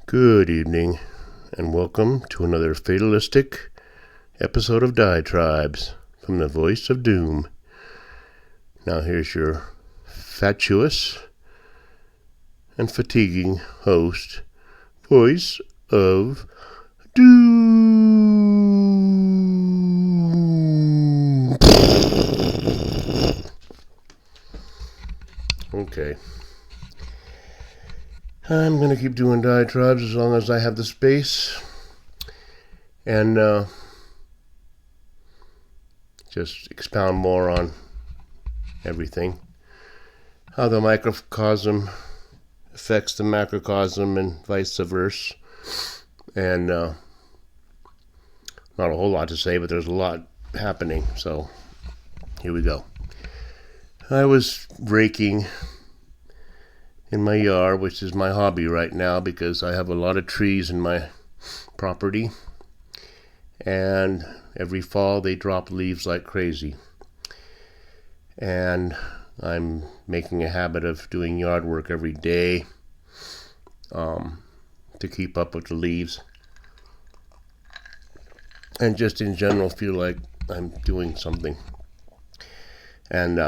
Good evening, and welcome to another fatalistic episode of Diatribes from the Voice of Doom. Now here's your fatuous and fatiguing host, Voice of Doom. Okay. I'm going to keep doing diatribes as long as I have the space. And just expound more on everything. How the microcosm affects the macrocosm and vice versa. And not a whole lot to say, but there's a lot happening. So here we go. I was raking in my yard, which is my hobby right now because I have a lot of trees in my property, and every fall they drop leaves like crazy, and I'm making a habit of doing yard work every day to keep up with the leaves, and just in general feel like I'm doing something. And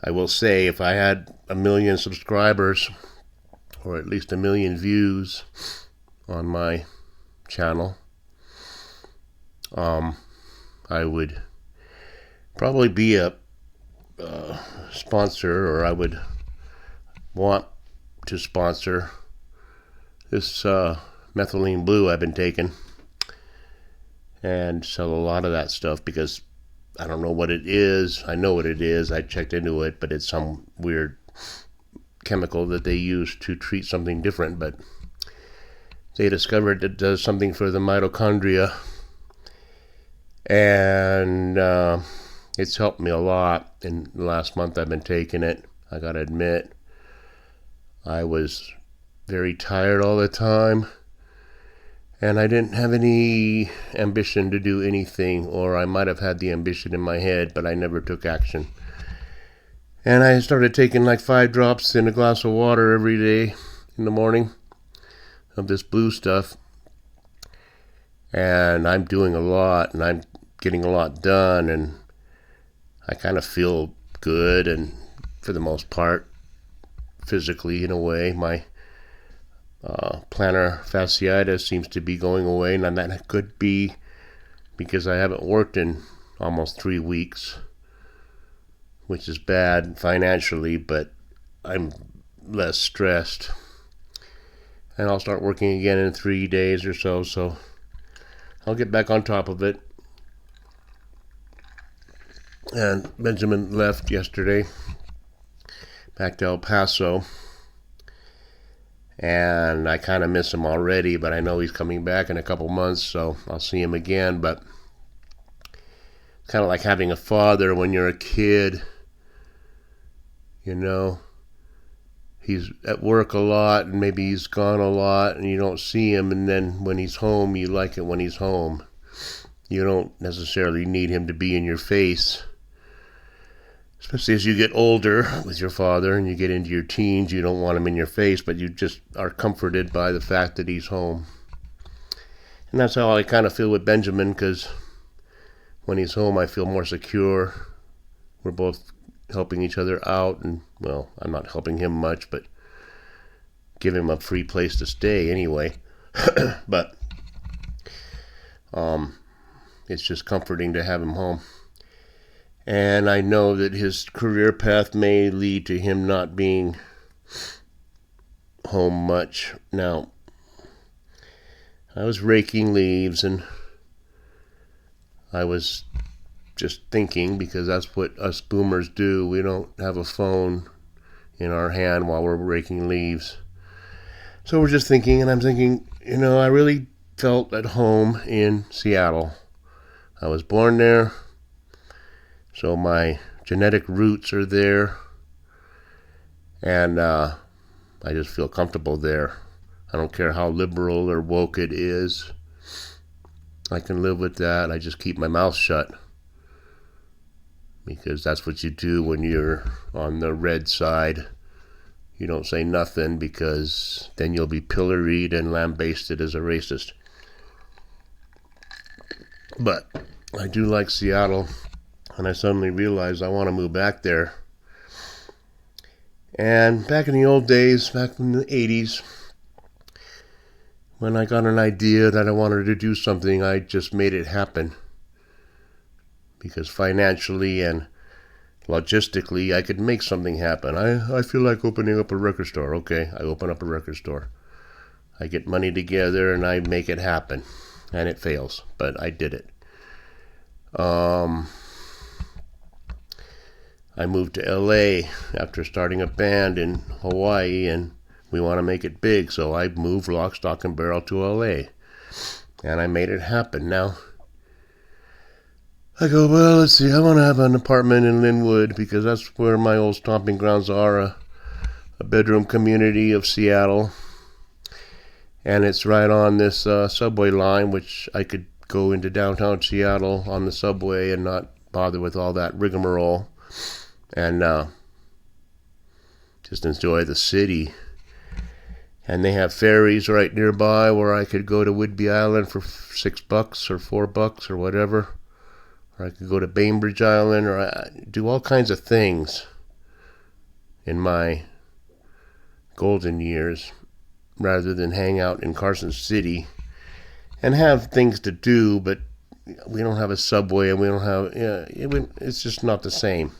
I will say, if I had 1 million subscribers, or at least 1 million views on my channel, I would probably be a sponsor, or I would want to sponsor this methylene blue I've been taking and sell a lot of that stuff, because I don't know what it is. I know what it is. I checked into it, but it's some weird chemical that they use to treat something different. But they discovered it does something for the mitochondria, and it's helped me a lot. In the last month I've been taking it, I gotta admit, I was very tired all the time, and I didn't have any ambition to do anything, or I might have had the ambition in my head, but I never took action. And I started taking like 5 drops in a glass of water every day in the morning of this blue stuff. And I'm doing a lot, and I'm getting a lot done, and I kind of feel good, and for the most part, physically in a way, my plantar fasciitis seems to be going away, and that could be because I haven't worked in almost 3 weeks, which is bad financially, but I'm less stressed, and I'll start working again in 3 days or so, so I'll get back on top of it. And Benjamin left yesterday back to El Paso, and I kind of miss him already, but I know he's coming back in a couple months, so I'll see him again. But kind of like having a father when you're a kid, you know. He's at work a lot, and maybe he's gone a lot, and you don't see him, and then when he's home, you like it when he's home. You don't necessarily need him to be in your face. Especially as you get older with your father and you get into your teens, you don't want him in your face, but you just are comforted by the fact that he's home. And that's how I kind of feel with Benjamin, because when he's home, I feel more secure. We're both helping each other out, and, well, I'm not helping him much, but give him a free place to stay anyway. But it's just comforting to have him home. And I know that his career path may lead to him not being home much. Now, I was raking leaves, and I was just thinking, because that's what us boomers do. We don't have a phone in our hand while we're raking leaves. So we're just thinking, and I'm thinking, I really felt at home in Seattle. I was born there. So my genetic roots are there, and I just feel comfortable there. I don't care how liberal or woke it is. I can live with that. I just keep my mouth shut, because that's what you do when you're on the red side. You don't say nothing, because then you'll be pilloried and lambasted as a racist. But I do like Seattle, and I suddenly realized I want to move back there. And back in the old days, back in the 80s, when I got an idea that I wanted to do something, I just made it happen. Because financially and logistically, I could make something happen. I feel like opening up a record store. Okay, I open up a record store. I get money together and I make it happen. And it fails, but I did it. I moved to LA after starting a band in Hawaii, and we want to make it big, so I moved lock, stock, and barrel to LA. And I made it happen. Now, I go, well, let's see, I want to have an apartment in Linwood, because that's where my old stomping grounds are, a bedroom community of Seattle. And it's right on this subway line, which I could go into downtown Seattle on the subway and not bother with all that rigmarole. And just enjoy the city. And they have ferries right nearby where I could go to Whidbey Island for $6 or $4 or whatever. Or I could go to Bainbridge Island, or I do all kinds of things in my golden years, rather than hang out in Carson City and have things to do, but we don't have a subway, and we don't have, it's just not the same.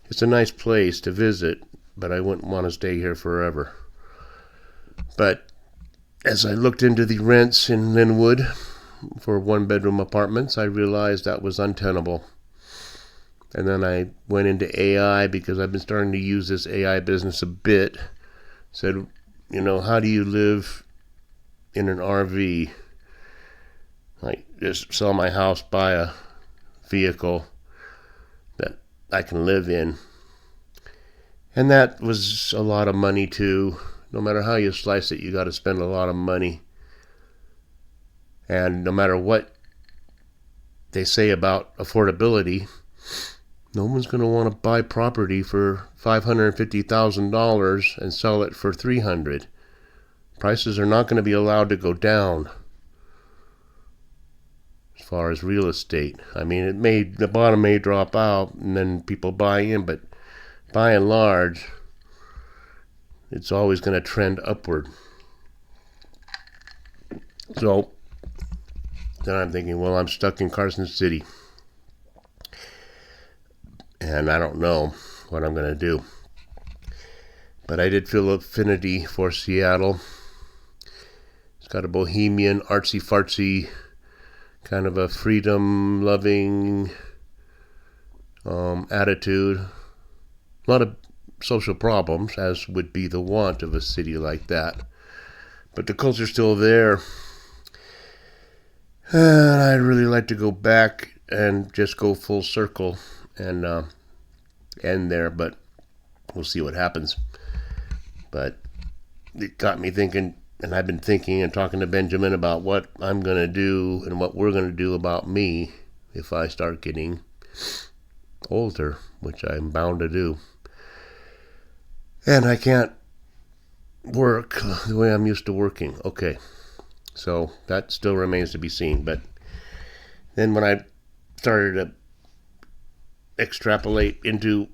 It's a nice place to visit, but I wouldn't want to stay here forever. But as I looked into the rents in Linwood for one-bedroom apartments, I realized that was untenable. And then I went into AI, because I've been starting to use this AI business a bit. Said, how do you live in an RV? Like, just sell my house, buy a vehicle that I can live in. And that was a lot of money too. No matter how you slice it, you got to spend a lot of money. And no matter what they say about affordability, no one's going to want to buy property for $550,000 and sell it for $300,000. Prices are not going to be allowed to go down as far as real estate. I mean, the bottom may drop out and then people buy in, but by and large, it's always going to trend upward. So then I'm thinking, well, I'm stuck in Carson City, and I don't know what I'm going to do. But I did feel affinity for Seattle. It's got a bohemian, artsy-fartsy, kind of a freedom-loving attitude. A lot of social problems, as would be the want of a city like that. But the culture's still there. And I'd really like to go back and just go full circle and end there, but we'll see what happens. But it got me thinking, and I've been thinking and talking to Benjamin about what I'm going to do and what we're going to do about me if I start getting older, which I'm bound to do. And I can't work the way I'm used to working. Okay. So that still remains to be seen. But then when I started to extrapolate into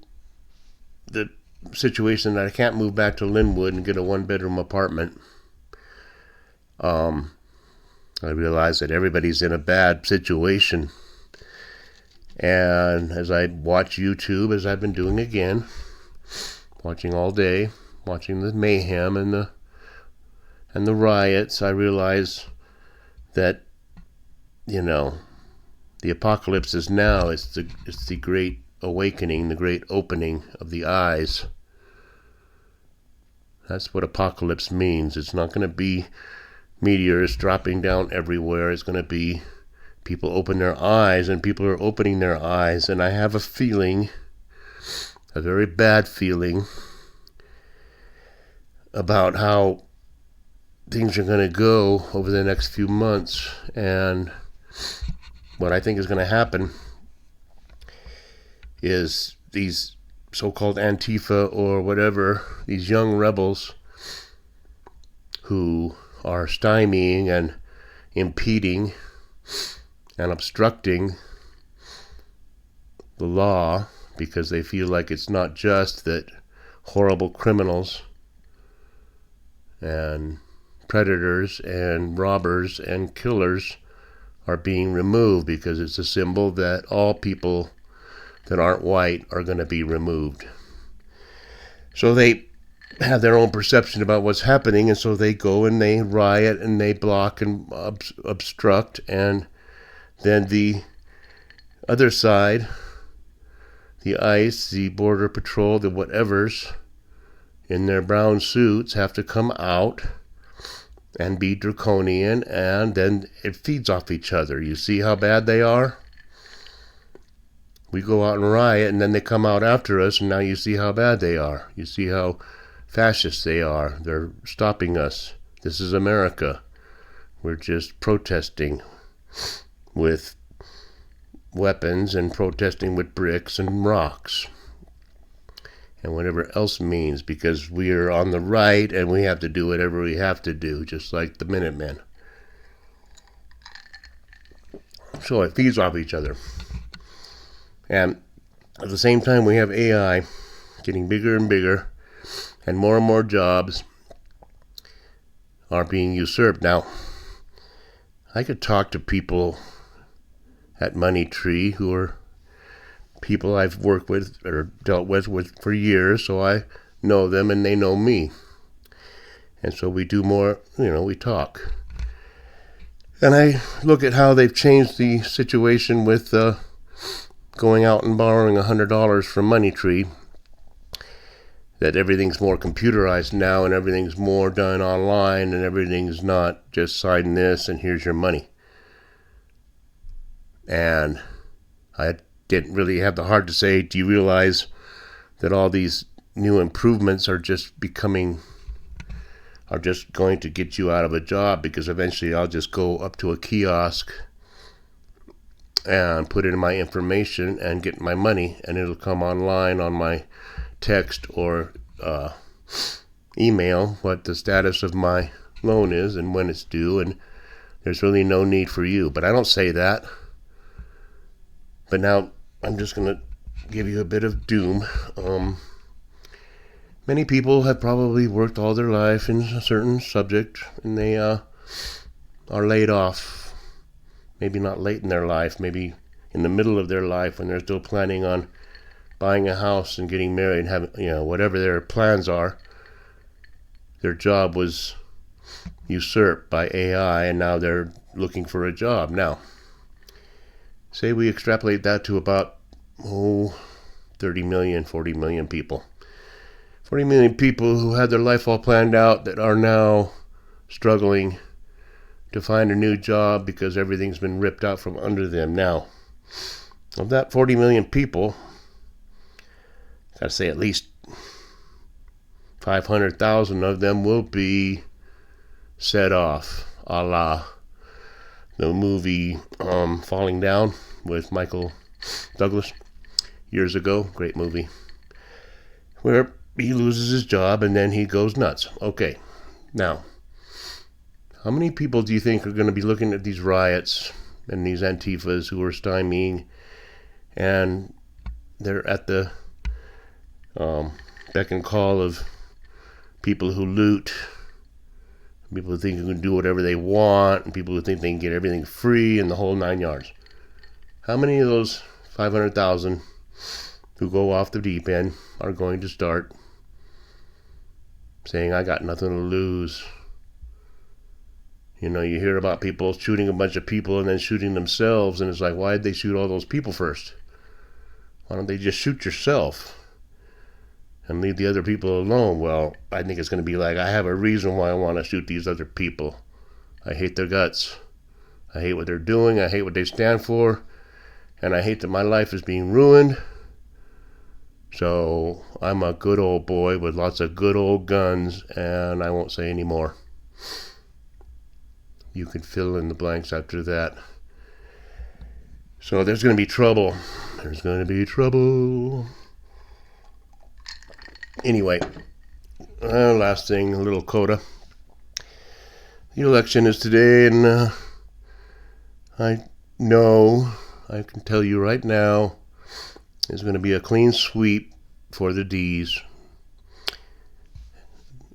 the situation that I can't move back to Linwood and get a one-bedroom apartment, I realized that everybody's in a bad situation. And as I watch YouTube, as I've been doing again, watching all day, watching the mayhem and the riots, I realize that, the apocalypse is now. It's the great awakening, the great opening of the eyes. That's what apocalypse means. It's not going to be meteors dropping down everywhere. It's going to be people open their eyes, and people are opening their eyes. And I have a feeling, a very bad feeling, about how things are going to go over the next few months. And what I think is going to happen is these so-called Antifa or whatever, these young rebels who are stymieing and impeding and obstructing the law because they feel like it's not just that horrible criminals and predators and robbers and killers are being removed, because it's a symbol that all people that aren't white are going to be removed. So they have their own perception about what's happening, and so they go and they riot and they block and obstruct, and then the other side, the ICE, the Border Patrol, the whatevers, in their brown suits have to come out and be draconian, and then it feeds off each other. You see how bad they are? We go out and riot, and then they come out after us, and now you see how bad they are. You see how fascist they are. They're stopping us. This is America. We're just protesting with weapons and protesting with bricks and rocks and whatever else means, because we are on the right and we have to do whatever we have to do, just like the Minutemen. So it feeds off each other. And at the same time, we have AI getting bigger and bigger, and more jobs are being usurped. Now, I could talk to people at Money Tree who are people I've worked with or dealt with for years, so I know them and they know me. And so we do more, we talk. And I look at how they've changed the situation with going out and borrowing $100 from Money Tree, that everything's more computerized now and everything's more done online and everything's not just sign this and here's your money. And I didn't really have the heart to say, do you realize that all these new improvements are just going to get you out of a job, because eventually I'll just go up to a kiosk and put in my information and get my money, and it'll come online on my text or email what the status of my loan is and when it's due, and there's really no need for you. But I don't say that. But now I'm just going to give you a bit of doom. Many people have probably worked all their life in a certain subject, and they are laid off. Maybe not late in their life, maybe in the middle of their life when they're still planning on buying a house and getting married and having, whatever their plans are. Their job was usurped by AI, and now they're looking for a job. Now, say we extrapolate that to about 30 million, 40 million people. 40 million people who had their life all planned out that are now struggling to find a new job because everything's been ripped out from under them. Now, of that 40 million people, I'd say at least 500,000 of them will be set off, a la the movie Falling Down with Michael Douglas years ago. Great movie. Where he loses his job and then he goes nuts. Okay, now, how many people do you think are going to be looking at these riots and these Antifas who are stymieing, and they're at the beck and call of people who loot, people who think they can do whatever they want, and people who think they can get everything free and the whole 9 yards? How many of those 500,000 who go off the deep end are going to start saying, I got nothing to lose? You hear about people shooting a bunch of people and then shooting themselves, and it's like, why did they shoot all those people first? Why don't they just shoot yourself and leave the other people alone? Well, I think it's going to be like, I have a reason why I want to shoot these other people. I hate their guts. I hate what they're doing. I hate what they stand for. And I hate that my life is being ruined. So I'm a good old boy with lots of good old guns, and I won't say any more. You can fill in the blanks after that. So there's going to be trouble. There's going to be trouble. Anyway, last thing, a little coda. The election is today, and I know, I can tell you right now, there's going to be a clean sweep for the D's.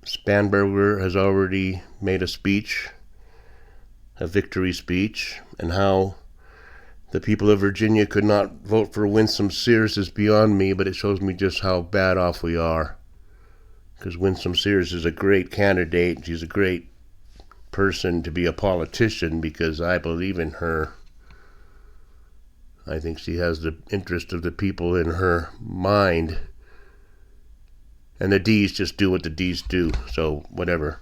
Spanberger has already made a speech, a victory speech, and how the people of Virginia could not vote for Winsome Sears is beyond me, but it shows me just how bad off we are. Because Winsome Sears is a great candidate. She's a great person to be a politician because I believe in her. I think she has the interest of the people in her mind. And the D's just do what the D's do, so whatever.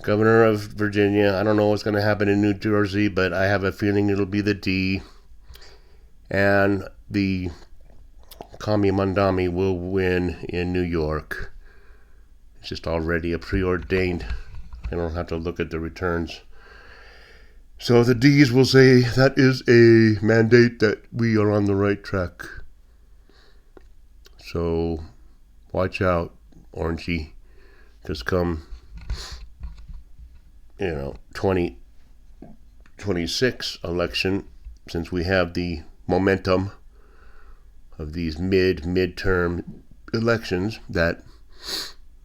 Governor of Virginia, I don't know what's going to happen in New Jersey, but I have a feeling it'll be the D. And the Kami Mandami will win in New York. It's just already a preordained. I don't have to look at the returns. So the D's will say that is a mandate that we are on the right track. So watch out, Orangey, because come 2026 election, since we have the momentum of these midterm elections, that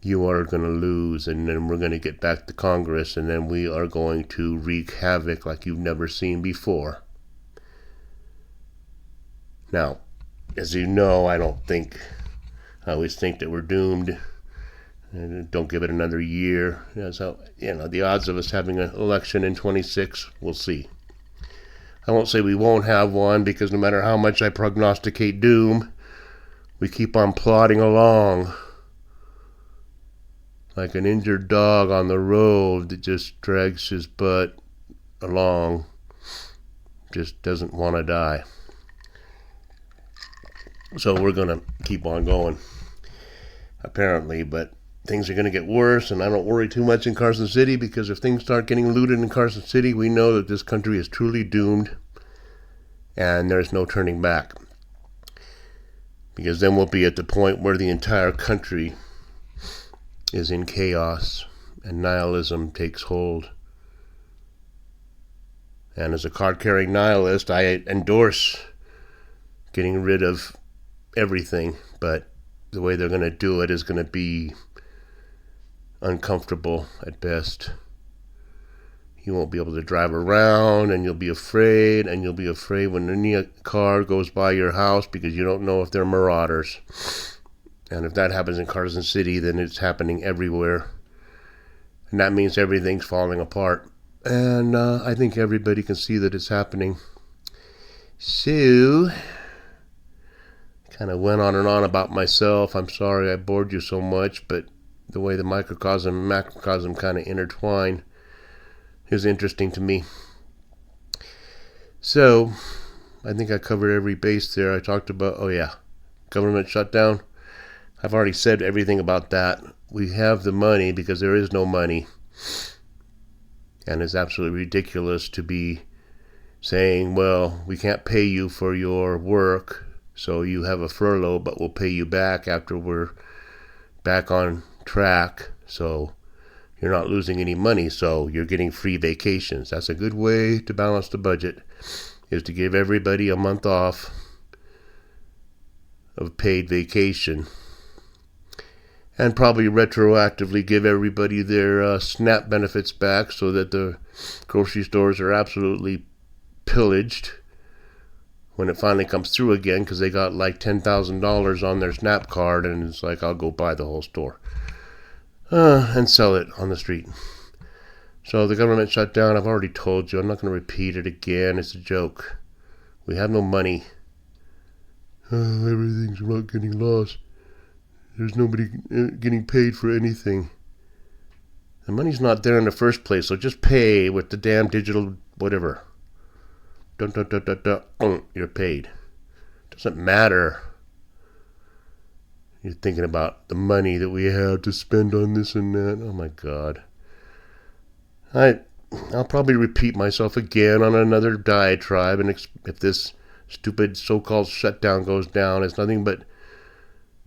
you are going to lose, and then we're going to get back to Congress, and then we are going to wreak havoc like you've never seen before. Now, as you know, I always think that we're doomed. And don't give it another year. So, the odds of us having an election in 26, we'll see. I won't say we won't have one, because no matter how much I prognosticate doom, we keep on plodding along like an injured dog on the road that just drags his butt along, just doesn't want to die. So we're going to keep on going, apparently, but things are going to get worse, and I don't worry too much in Carson City, because if things start getting looted in Carson City, we know that this country is truly doomed, and there's no turning back. Because then we'll be at the point where the entire country is in chaos and nihilism takes hold. And as a card-carrying nihilist, I endorse getting rid of everything, but the way they're going to do it is going to be uncomfortable at best. You won't be able to drive around, and you'll be afraid when any car goes by your house, because you don't know if they're marauders. And if that happens in Carson City, then it's happening everywhere. And that means everything's falling apart. And I think everybody can see that it's happening. So, kind of went on and on about myself. I'm sorry I bored you so much, but the way the microcosm and macrocosm kind of intertwine is interesting to me. So, I think I covered every base there. I talked about, government shutdown. I've already said everything about that. We have the money because there is no money. And it's absolutely ridiculous to be saying, well, we can't pay you for your work, so you have a furlough, but we'll pay you back after we're back on track. So you're not losing any money, so you're getting free vacations. That's a good way to balance the budget, is to give everybody a month off of paid vacation. And probably retroactively give everybody their SNAP benefits back, so that the grocery stores are absolutely pillaged when it finally comes through again, because they got like $10,000 on their SNAP card, and it's like, I'll go buy the whole store and sell it on the street. So the government shutdown, I've already told you. I'm not going to repeat it again. It's a joke. We have no money. Everything's about getting lost. There's nobody getting paid for anything. The money's not there in the first place, so just pay with the damn digital whatever. You're paid. Doesn't matter. You're thinking about the money that we have to spend on this and that. Oh my God. I'll probably repeat myself again on another diatribe, and if this stupid so-called shutdown goes down, it's nothing but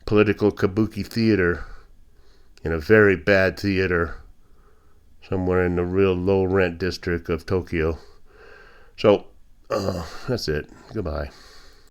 political kabuki theater in a very bad theater somewhere in the real low rent district of Tokyo. So, that's it. Goodbye.